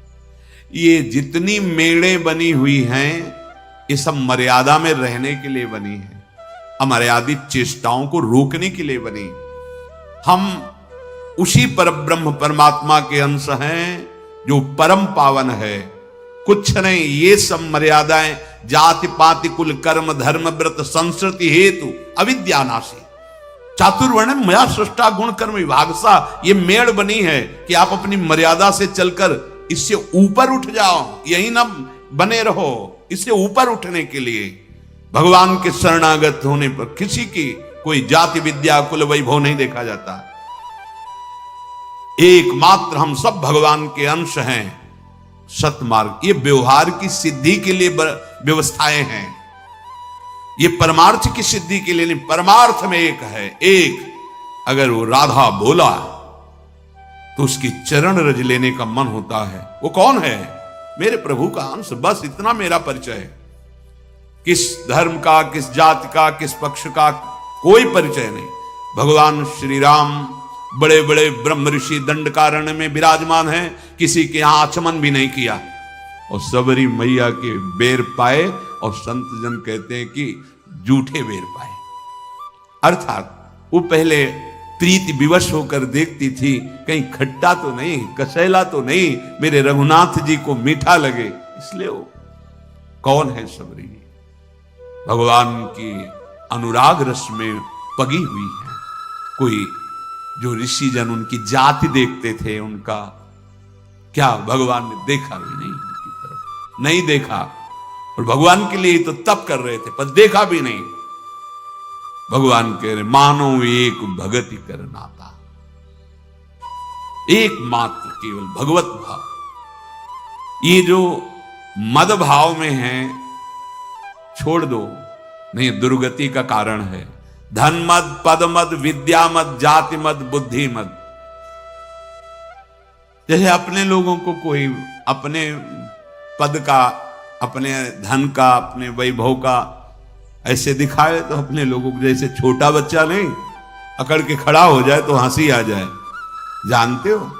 ये जितनी मेड़े बनी हुई हैं, ये सब मर्यादा में रहने के लिए बनी है, अमर्यादित चेष्टाओं को रोकने के लिए बनी। हम उसी परब्रह्म परमात्मा के अंश हैं जो परम पावन है। कुछ नहीं, ये सब मर्यादाएं जाति पाति कुल कर्म धर्म व्रत संस्कृति हेतु अविद्यानाशी चातुर्वर्ण मया सृष्टा गुण कर्म विभाग सा, ये मेड़ बनी है कि आप अपनी मर्यादा से चलकर इससे ऊपर उठ जाओ, यही ना बने रहो। इससे ऊपर उठने के लिए भगवान के शरणागत होने पर किसी की कोई जाति विद्या कुल वैभव नहीं देखा जाता। एकमात्र हम सब भगवान के अंश हैं। सतमार्ग ये व्यवहार की सिद्धि के लिए व्यवस्थाएं हैं, ये परमार्थ की सिद्धि के लिए नहीं। परमार्थ में एक है, एक अगर वो राधा बोला तो उसकी चरण रज लेने का मन होता है। वो कौन है? मेरे प्रभु का अंश, बस इतना मेरा परिचय। किस धर्म का, किस जाति का, किस पक्ष का कोई परिचय नहीं। भगवान श्री राम बड़े बड़े ब्रह्म ऋषि दंडकारण्य में विराजमान हैं, किसी के यहां आचमन भी नहीं किया, और सबरी मैया के बेर पाए, और संत जन कहते हैं कि जूठे बेर पाए। अर्थात वो पहले प्रीति विवश होकर देखती थी, कहीं खट्टा तो नहीं, कसैला तो नहीं, मेरे रघुनाथ जी को मीठा लगे, इसलिए वो कौन है सबरी? भगवान की अनुराग रस में पगी हुई है। कोई जो ऋषि जन उनकी जाति देखते थे, उनका क्या भगवान ने देखा भी नहीं, उनकी तरफ नहीं देखा, और भगवान के लिए तो तप कर रहे थे पर देखा भी नहीं। भगवान कह रहे मानो एक भगति कर नाता, एकमात्र केवल भगवत भाव। ये जो मद भाव में है छोड़ दो, नहीं दुर्गति का कारण है। धन मद, पद मद, विद्या मद, जाति मद, बुद्धि मद। जैसे अपने लोगों को कोई अपने पद का, अपने धन का, अपने वैभव का ऐसे दिखाए, तो अपने लोगों को जैसे छोटा बच्चा नहीं अकड़ के खड़ा हो जाए तो हंसी आ जाए। जानते हो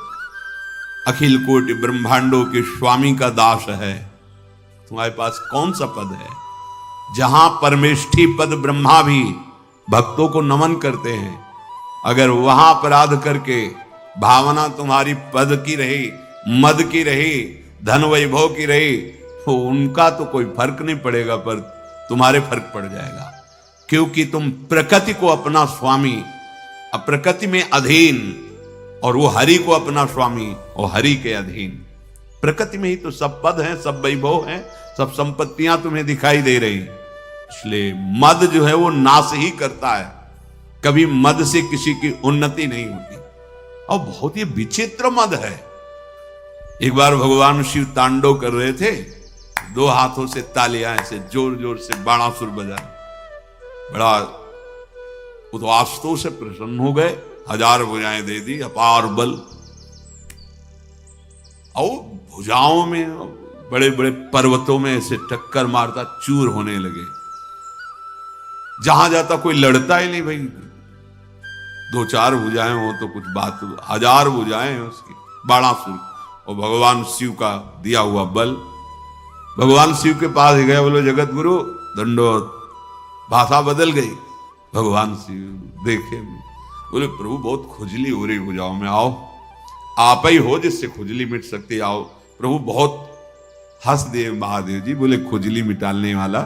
अखिल कोटि ब्रह्मांडों के स्वामी का दास है, तुम्हारे पास कौन सा पद है? जहां परमेष्ठी पद ब्रह्मा भी भक्तों को नमन करते हैं, अगर वहां अपराध करके भावना तुम्हारी पद की रही, मद की रही, धन वैभव की रही, तो उनका तो कोई फर्क नहीं पड़ेगा, पर तुम्हारे फर्क पड़ जाएगा। क्योंकि तुम प्रकृति को अपना स्वामी, प्रकृति में अधीन, और वो हरि को अपना स्वामी और हरि के अधीन। प्रकृति में ही तो सब पद हैं, सब वैभव हैं, सब संपत्तियां तुम्हें दिखाई दे रही। इसलिए मद जो है वो नाश ही करता है, कभी मद से किसी की उन्नति नहीं होती। और बहुत ही विचित्र मद है। एक बार भगवान शिव तांडव कर रहे थे, दो हाथों से तालियां ऐसे जोर जोर से बाणासुर बजा, बड़ा वो तो आस्तों से प्रसन्न हो गए, 1000 भुजाएं दे दी, अपार बल, और भुजाओं में बड़े बड़े पर्वतों में ऐसे टक्कर मारता, चूर होने लगे। जहां जाता कोई लड़ता ही नहीं भाई, 2-4 भुजाएं हो तो कुछ बात, 1000 भुजाएं हैं उसकी, बाणासुर, और भगवान शिव का दिया हुआ बल। भगवान शिव के पास गए, बोलो जगत गुरु दंडोत, भाषा बदल गई, भगवान से देखे, बोले प्रभु बहुत खुजली हो रही, हो जाओ मैं, आओ आप ही हो जिससे खुजली मिट सकती, आओ। प्रभु बहुत हंस दिए महादेव जी, बोले खुजली मिटाने वाला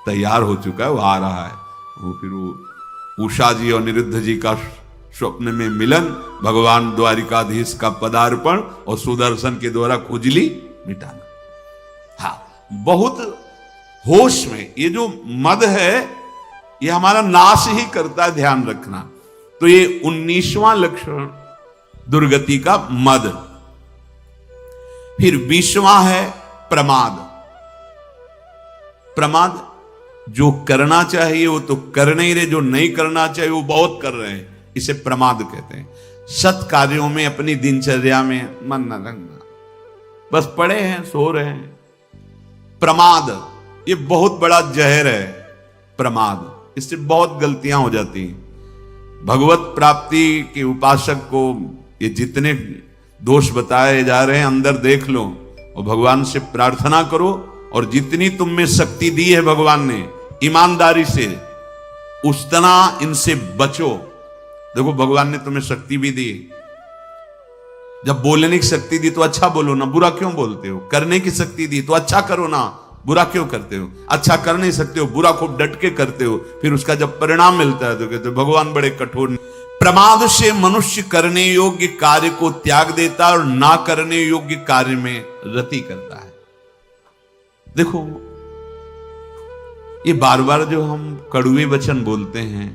तैयार हो चुका है, वो आ रहा है। वो फिर वो उषा जी और निरुद्ध जी का स्वप्न में मिलन, भगवान द्वारिकाधीश का पदार्पण और सुदर्शन के द्वारा खुजली मिटाना। हाँ, बहुत होश में। ये जो मद है ये हमारा नाश ही करता है, ध्यान रखना। तो ये 19वां लक्षण दुर्गति का मद। फिर 20वां है प्रमाद। प्रमाद, जो करना चाहिए वो तो कर नहीं रहे, जो नहीं करना चाहिए वो बहुत कर रहे हैं, इसे प्रमाद कहते हैं। सत कार्यों में, अपनी दिनचर्या में मन न लगना, बस पड़े हैं, सो रहे हैं। प्रमाद ये बहुत बड़ा जहर है। प्रमाद, इससे बहुत गलतियां हो जाती हैं। भगवत प्राप्ति के उपासक को ये जितने दोष बताए जा रहे हैं अंदर देख लो और भगवान से प्रार्थना करो, और जितनी तुम में शक्ति दी है भगवान ने ईमानदारी से, उतना इनसे बचो। देखो भगवान ने तुम्हें शक्ति भी दी, जब बोलने की शक्ति दी तो अच्छा बोलो ना, बुरा क्यों बोलते हो? करने की शक्ति दी तो अच्छा करो ना, बुरा क्यों करते हो? अच्छा कर नहीं सकते हो, बुरा खूब डट के करते हो, फिर उसका जब परिणाम मिलता है तो कहते हो भगवान बड़े कठोर। प्रमाद से मनुष्य करने योग्य कार्य को त्याग देता है और ना करने योग्य कार्य में रति करता है। देखो ये बार बार जो हम कड़वे वचन बोलते हैं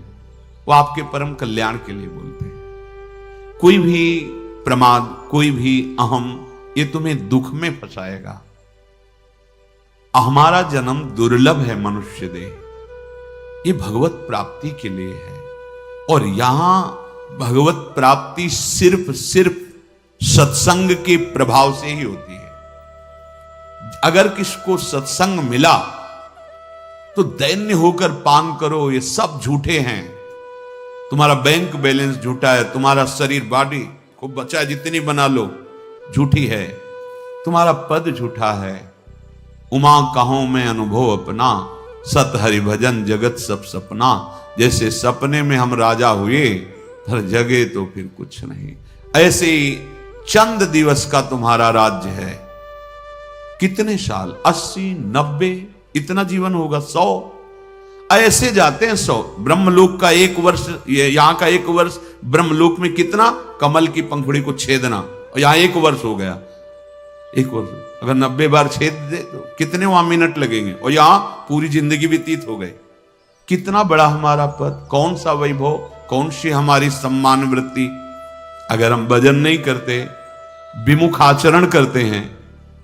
वो आपके परम कल्याण के लिए बोलते हैं। कोई भी प्रमाद, कोई भी अहम, ये तुम्हें दुख में फंसाएगा। हमारा जन्म दुर्लभ है मनुष्य देह, ये भगवत प्राप्ति के लिए है, और यहां भगवत प्राप्ति सिर्फ सत्संग के प्रभाव से ही होती है। अगर किसको सत्संग मिला तो दैन्य होकर पान करो, ये सब झूठे हैं। तुम्हारा बैंक बैलेंस झूठा है, तुम्हारा शरीर बॉडी खूब बचा जितनी बना लो झूठी है, तुम्हारा पद झूठा है। उमा कहो मैं अनुभव अपना, सत हरि भजन जगत सब सपना। जैसे सपने में हम राजा हुए, पर जगे तो फिर कुछ नहीं। ऐसे ही चंद दिवस का तुम्हारा राज्य है। कितने साल? 80, 90, इतना जीवन होगा, 100 ऐसे जाते हैं। 100 ब्रह्मलोक का 1 वर्ष, यहां का 1 वर्ष ब्रह्मलोक में कितना? कमल की पंखुड़ी को छेदना, और यहां 1 वर्ष हो गया। 1 वर्ष अगर 90 बार छेद दे तो कितने वहां मिनट लगेंगे, और यहां पूरी जिंदगी व्यतीत हो गई। कितना बड़ा हमारा पद, कौन सा वैभव, कौन सी हमारी सम्मान वृत्ति। अगर हम भजन नहीं करते, विमुख आचरण करते हैं,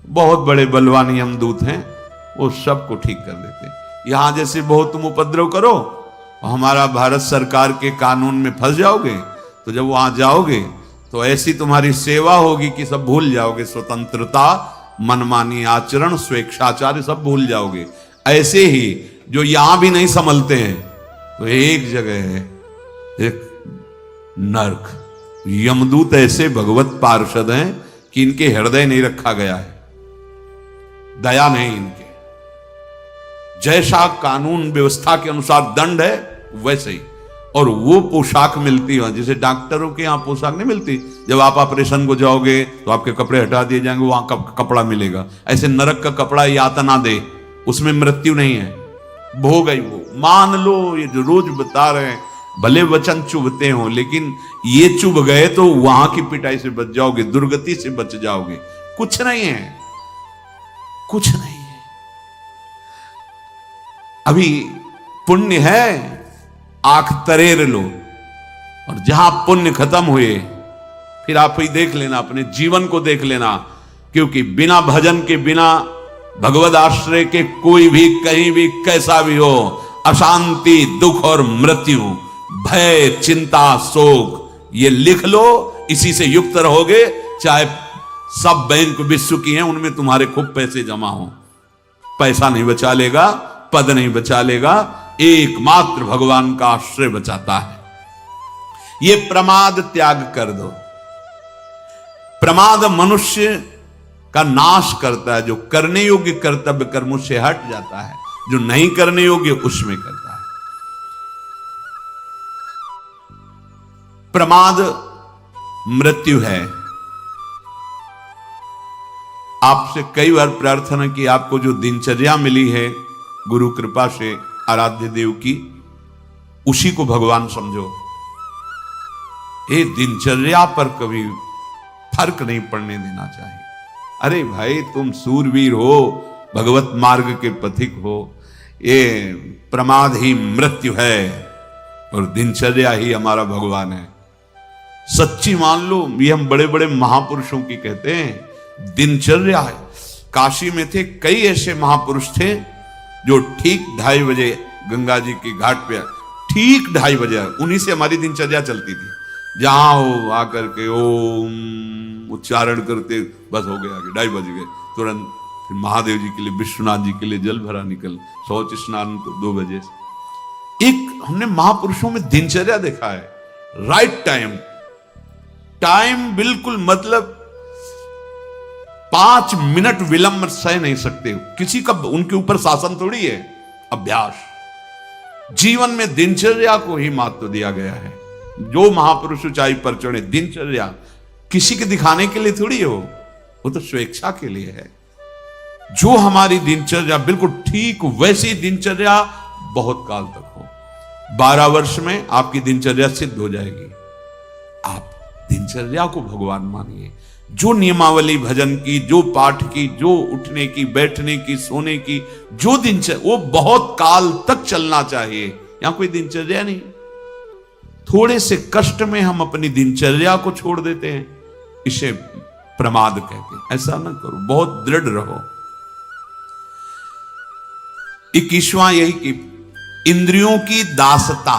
बहुत बड़े बलवान यमदूत हैं, वो सबको ठीक कर देते हैं। यहां जैसे बहुत तुम उपद्रव करो, हमारा भारत सरकार के कानून में फंस जाओगे, तो जब वहां जाओगे तो ऐसी तुम्हारी सेवा होगी कि सब भूल जाओगे। स्वतंत्रता, मनमानी आचरण, स्वेच्छाचार सब भूल जाओगे। ऐसे ही जो यहां भी नहीं संभलते हैं, तो एक जगह है एक नरक। यमदूत ऐसे भगवत पार्षद हैं कि इनके हृदय नहीं रखा गया है, दया नहीं इनके। जैसा कानून व्यवस्था के अनुसार दंड है वैसे ही, और वो पोशाक मिलती है जैसे डॉक्टरों के यहाँ पोशाक नहीं मिलती। जब आप ऑपरेशन को जाओगे तो आपके कपड़े हटा दिए जाएंगे, वहां कपड़ा मिलेगा। ऐसे नरक का कपड़ा यातना दे, उसमें मृत्यु नहीं है, भोग ही वो। मान लो ये जो रोज बता रहे हैं, भले वचन चुभते हो, लेकिन ये चुभ गए तो वहां की पिटाई से बच जाओगे, दुर्गति से बच जाओगे। कुछ नहीं है, कुछ नहीं है। अभी पुण्य है, आंख तरेर लो, और जहां पुण्य खत्म हुए फिर आप ही देख लेना, अपने जीवन को देख लेना। क्योंकि बिना भजन के, बिना भगवद आश्रय के कोई भी कहीं भी कैसा भी हो, अशांति, दुख और मृत्यु, भय, चिंता, शोक, ये लिख लो। इसी से युक्त रहोगे, चाहे सब बैंक विश्व की हैं, उनमें तुम्हारे खूब पैसे जमा हो, पैसा नहीं बचा लेगा, पद नहीं बचा लेगा। एकमात्र भगवान का आश्रय बचाता है। ये प्रमाद त्याग कर दो। प्रमाद मनुष्य का नाश करता है। जो करने योग्य कर्तव्य कर्मों से हट जाता है, जो नहीं करने योग्य उसमें करता है। प्रमाद मृत्यु है। आपसे कई बार प्रार्थना की, आपको जो दिनचर्या मिली है गुरु कृपा से आराध्य देव की, उसी को भगवान समझो। ये दिनचर्या पर कभी फर्क नहीं पड़ने देना चाहिए। अरे भाई, तुम सूरवीर हो, भगवत मार्ग के पथिक हो, ये प्रमाद ही मृत्यु है और दिनचर्या ही हमारा भगवान है। सच्ची मान लो, ये हम बड़े बड़े महापुरुषों की कहते हैं दिनचर्या है। काशी में थे कई ऐसे महापुरुष थे जो ठीक 2:30 बजे गंगा जी के घाट पे, ठीक 2:30 बजे उन्हीं से हमारी दिनचर्या चलती थी। जहां हो आकर के ओम उच्चारण करते, बस हो गया, 2:30 बज गए, तुरंत फिर महादेव जी के लिए, विश्वनाथ जी के लिए जल भरा निकल, शौच स्नान तो 2 बजे से। एक हमने महापुरुषों में दिनचर्या देखा है, राइट टाइम बिल्कुल, मतलब 5 मिनट विलंब सह नहीं सकते। किसी का उनके ऊपर शासन थोड़ी है, अभ्यास। जीवन में दिनचर्या को ही महत्व दिया गया है। जो महापुरुष ऊंचाई पर चढ़े, दिनचर्या किसी के दिखाने के लिए थोड़ी हो, वो तो स्वेच्छा के लिए है। जो हमारी दिनचर्या बिल्कुल ठीक वैसी दिनचर्या बहुत काल तक हो। 12 वर्ष में आपकी दिनचर्या सिद्ध हो जाएगी। आप दिनचर्या को भगवान मानिए। जो नियमावली भजन की, जो पाठ की, जो उठने की, बैठने की, सोने की, जो दिनचर्या, वो बहुत काल तक चलना चाहिए। यहां कोई दिनचर्या नहीं। थोड़े से कष्ट में हम अपनी दिनचर्या को छोड़ देते हैं, इसे प्रमाद कहते हैं। ऐसा ना करो, बहुत दृढ़ रहो। 21वां यही कि इंद्रियों की दासता।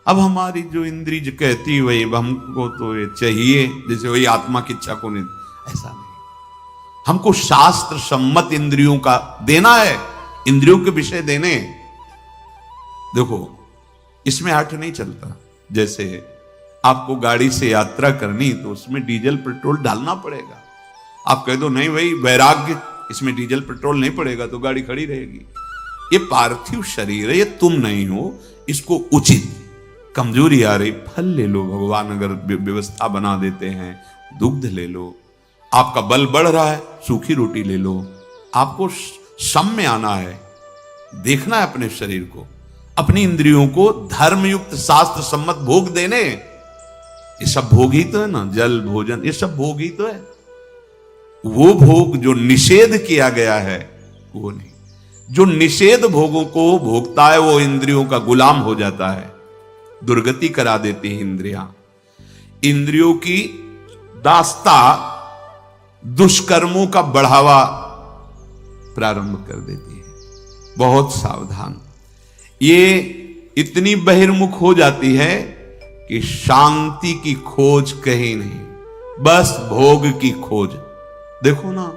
अब हमारी जो इंद्री जो कहती है वही हमको तो ये चाहिए, जैसे वही आत्मा की इच्छा को नहीं, ऐसा नहीं। हमको शास्त्र सम्मत इंद्रियों का देना है, इंद्रियों के विषय देने। देखो, इसमें हट नहीं चलता। जैसे आपको गाड़ी से यात्रा करनी तो उसमें डीजल पेट्रोल डालना पड़ेगा। आप कह दो नहीं भाई वैराग्य, इसमें डीजल पेट्रोल नहीं पड़ेगा तो गाड़ी खड़ी रहेगी। ये पार्थिव शरीर है, ये तुम नहीं हो। इसको उचित कमजोरी आ रही, फल ले लो, भगवान अगर व्यवस्था बना देते हैं, दुग्ध ले लो। आपका बल बढ़ रहा है, सूखी रोटी ले लो। आपको सम में आना है, देखना है अपने शरीर को, अपनी इंद्रियों को धर्मयुक्त शास्त्र सम्मत भोग देने। ये सब भोग ही तो है ना, जल भोजन, ये सब भोग ही तो है। वो भोग जो निषेध किया गया है वो नहीं। जो निषेध भोगों को भोगता है वो इंद्रियों का गुलाम हो जाता है, दुर्गति करा देती है इंद्रियां। इंद्रियों की दास्ता दुष्कर्मों का बढ़ावा प्रारंभ कर देती है। बहुत सावधान। ये इतनी बहिर्मुख हो जाती है कि शांति की खोज कहीं नहीं, बस भोग की खोज। देखो ना,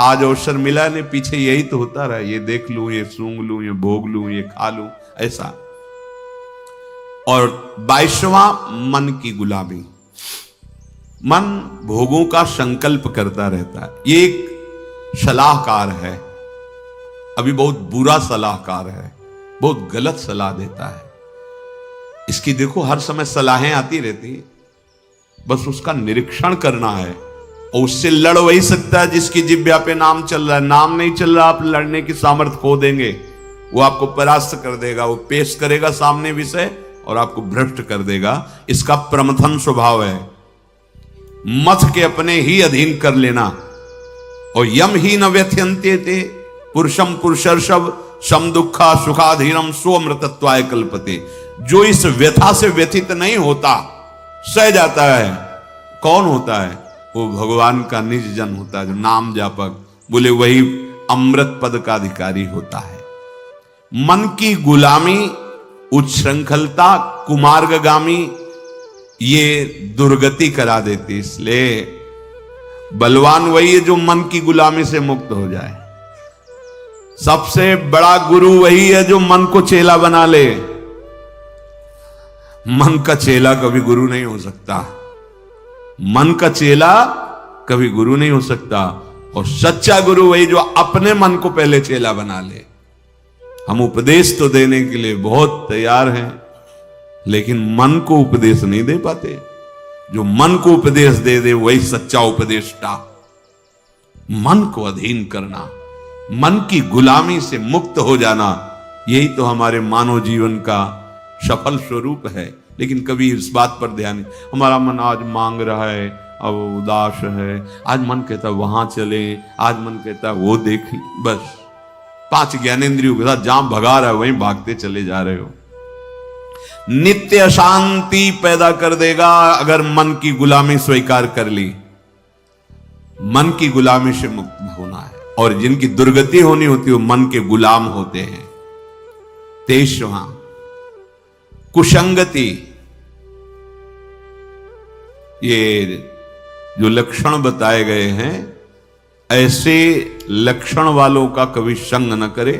आज अवसर मिला ने, पीछे यही तो होता रहा, ये देख लूं, ये सूंघ लूं, ये भोग लूं, ये खा लूं, ऐसा। और 22वां मन की गुलामी। मन भोगों का संकल्प करता रहता है। ये एक सलाहकार है, अभी बहुत बुरा सलाहकार है, बहुत गलत सलाह देता है। इसकी देखो हर समय सलाहें आती रहती है, बस उसका निरीक्षण करना है। और उससे लड़ वही सकता है जिसकी जिह्वा पे नाम चल रहा है। नाम नहीं चल रहा, आप लड़ने की सामर्थ्य खो देंगे। वो आपको परास्त कर देगा, वो पेश करेगा सामने विषय और आपको भ्रष्ट कर देगा। इसका प्रमथन स्वभाव है, मथ के अपने ही अधीन कर लेना। और यम ही न व्यथ्यंते ते पुरुषम पुरुषर्षभ सम दुखा सुखाधीनम स्वमृतत्वाय कल्पते। जो इस व्यथा से व्यथित नहीं होता, सह जाता है, कौन होता है? वो भगवान का निज जन होता है, जो नाम जापक। बोले वही अमृत पद का अधिकारी होता है। मन की गुलामी, उच्छृंखलता, कुमार्गगामी, ये दुर्गति करा देती। इसलिए बलवान वही है जो मन की गुलामी से मुक्त हो जाए। सबसे बड़ा गुरु वही है जो मन को चेला बना ले। मन का चेला कभी गुरु नहीं हो सकता। मन का चेला कभी गुरु नहीं हो सकता। और सच्चा गुरु वही जो अपने मन को पहले चेला बना ले। हम उपदेश तो देने के लिए बहुत तैयार हैं, लेकिन मन को उपदेश नहीं दे पाते। जो मन को उपदेश दे दे वही सच्चा उपदेष्टा। मन को अधीन करना, मन की गुलामी से मुक्त हो जाना, यही तो हमारे मानव जीवन का सफल स्वरूप है। लेकिन कभी इस बात पर ध्यान नहीं। हमारा मन आज मांग रहा है, अब उदास है, आज मन कहता है वहां चले, आज मन कहता है वो देख, बस 5 ज्ञानेंद्रियों के साथ जहां भगा रहा है वहीं भागते चले जा रहे हो। नित्य अशांति पैदा कर देगा अगर मन की गुलामी स्वीकार कर ली। मन की गुलामी से मुक्त होना है, और जिनकी दुर्गति होनी होती है वो मन के गुलाम होते हैं। 23वां कुसंगति। ये जो लक्षण बताए गए हैं, ऐसे लक्षण वालों का कभी संग न करे,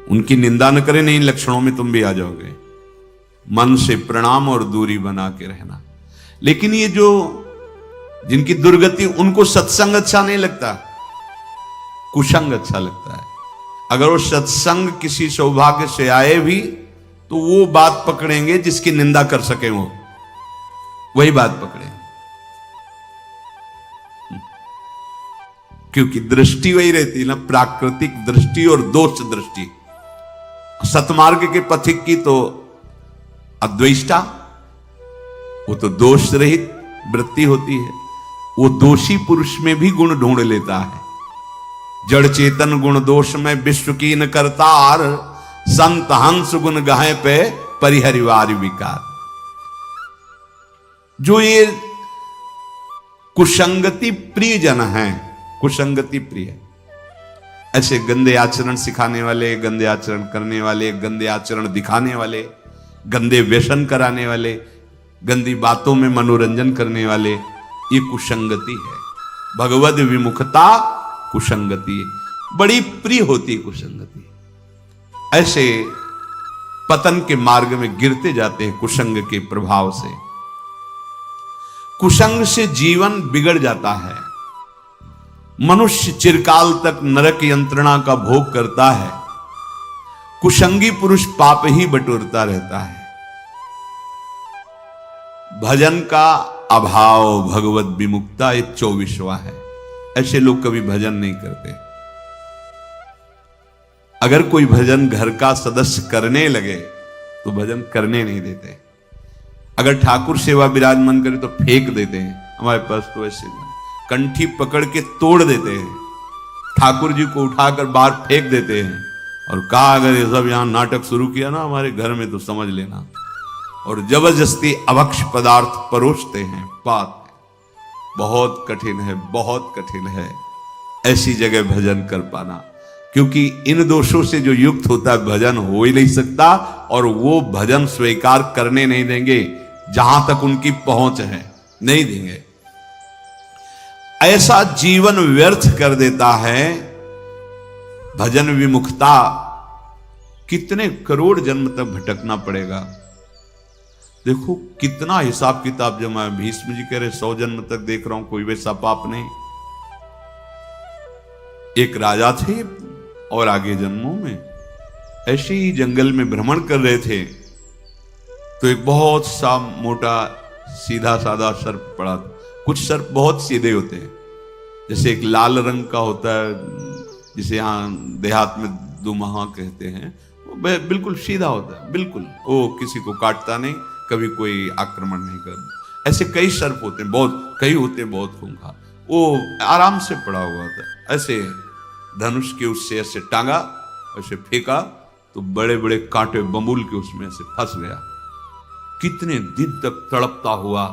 उनकी निंदा न करे, नहीं लक्षणों में तुम भी आ जाओगे। मन से प्रणाम और दूरी बना के रहना। लेकिन ये जो जिनकी दुर्गति, उनको सत्संग अच्छा नहीं लगता, कुसंग अच्छा लगता है। अगर वो सत्संग किसी सौभाग्य से आए भी तो वो बात पकड़ेंगे जिसकी निंदा कर सके, वो वही बात पकड़ेंगे, क्योंकि दृष्टि वही रहती है ना, प्राकृतिक दृष्टि और दोष दृष्टि। सतमार्ग के पथिक की तो अद्वेष्टा, वो तो दोष रहित वृत्ति होती है। वो दोषी पुरुष में भी गुण ढूंढ लेता है। जड़ चेतन गुण दोष में विश्व की न करतार, संत हंस गुण गाहे पे परिहरिवार विकार। जो ये कुसंगति प्रिय जन है, कुसंगति प्रिय, ऐसे गंदे आचरण सिखाने वाले, गंदे आचरण करने वाले, गंदे आचरण दिखाने वाले, गंदे व्यसन कराने वाले, गंदी बातों में मनोरंजन करने वाले, ये कुसंगति है। भगवद विमुखता कुसंगति बड़ी प्रिय होती है। कुसंगति ऐसे पतन के मार्ग में गिरते जाते हैं कुसंग के प्रभाव से। कुसंग से जीवन बिगड़ जाता है। मनुष्य चिरकाल तक नरक यंत्रणा का भोग करता है। कुसंगी पुरुष पाप ही बटोरता रहता है। भजन का अभाव भगवत विमुक्ता एक 24वां है। ऐसे लोग कभी भजन नहीं करते। अगर कोई भजन घर का सदस्य करने लगे तो भजन करने नहीं देते। अगर ठाकुर सेवा विराजमान करे तो फेंक देते हैं। हमारे पास तो ऐसे कंठी पकड़ के तोड़ देते हैं, ठाकुर जी को उठाकर बाहर फेंक देते हैं, और कहा अगर ये सब यहां नाटक शुरू किया ना हमारे घर में तो समझ लेना, और जबरदस्ती अभक्ष पदार्थ परोसते हैं। बात बहुत कठिन है, बहुत कठिन है ऐसी जगह भजन कर पाना, क्योंकि इन दोषों से जो युक्त होता है भजन हो ही नहीं सकता, और वो भजन स्वीकार करने नहीं देंगे जहां तक उनकी पहुंच है, नहीं देंगे। ऐसा जीवन व्यर्थ कर देता है भजन विमुखता। कितने करोड़ जन्म तक भटकना पड़ेगा। देखो कितना हिसाब किताब जमा है। भीष्म जी कह रहे 100 जन्म तक देख रहा हूं, कोई वैसा पाप नहीं। एक राजा थे और आगे जन्मों में ऐसे ही जंगल में भ्रमण कर रहे थे, तो एक बहुत सा मोटा सीधा साधा सर्प पड़ा था। कुछ सर्प बहुत सीधे होते हैं, जैसे एक लाल रंग का होता है जिसे यहां देहात में दुमहा कहते हैं, वो बिल्कुल सीधा होता है, बिल्कुल वो किसी को काटता नहीं, कभी कोई आक्रमण नहीं करता। ऐसे कई सर्प होते हैं, बहुत कई होते हैं, बहुत खूंखार। वो आराम से पड़ा हुआ होता है, ऐसे धनुष के उससे ऐसे टांगा, ऐसे फेंका तो बड़े बड़े कांटे बंबूल के उसमें ऐसे फंस गया। कितने दिन तक तड़पता हुआ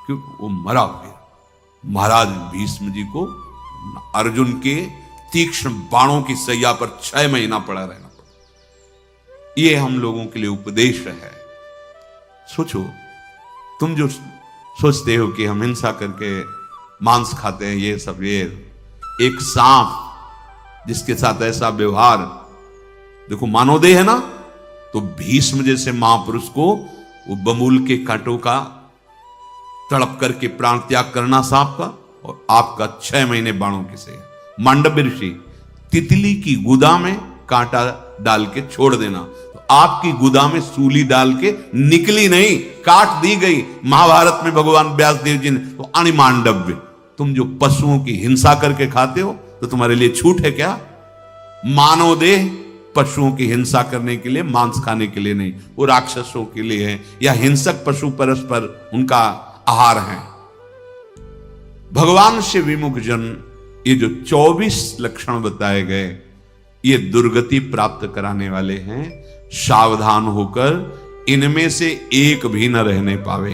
क्योंकि वो मरा फिर। महाराज भीष्म जी को अर्जुन के तीक्ष्ण बाणों की सैया पर 6 महीना पड़ा रहना पड़ा। ये हम लोगों के लिए उपदेश है। सोचो, तुम जो सोचते हो कि हम हिंसा करके मांस खाते हैं, ये सब, ये एक सांप जिसके साथ ऐसा व्यवहार, देखो मानवदेह है ना, तो भीष्म जैसे महापुरुष को वो बमूल के कांटों का तड़प करके प्राण त्याग करना सांप का, और आपका 6 महीने बाणों के से। मांडव्य ऋषि तितली की गुदा में कांटा डाल के छोड़ देना, तो आपकी गुदा में सूली डाल के निकली नहीं, काट दी गई। महाभारत में भगवान व्यासदेव जी ने तो अणिमांडव्य, तुम जो पशुओं की हिंसा करके खाते हो तो तुम्हारे लिए छूट है क्या? मानव देह पशुओं की हिंसा करने के लिए, मांस खाने के लिए नहीं, वो राक्षसों के लिए है, या हिंसक पशु परस्पर उनका आहार है। भगवान से विमुख जन, ये जो 24 लक्षण बताए गए, ये दुर्गति प्राप्त कराने वाले हैं। सावधान होकर इनमें से एक भी न रहने पावे।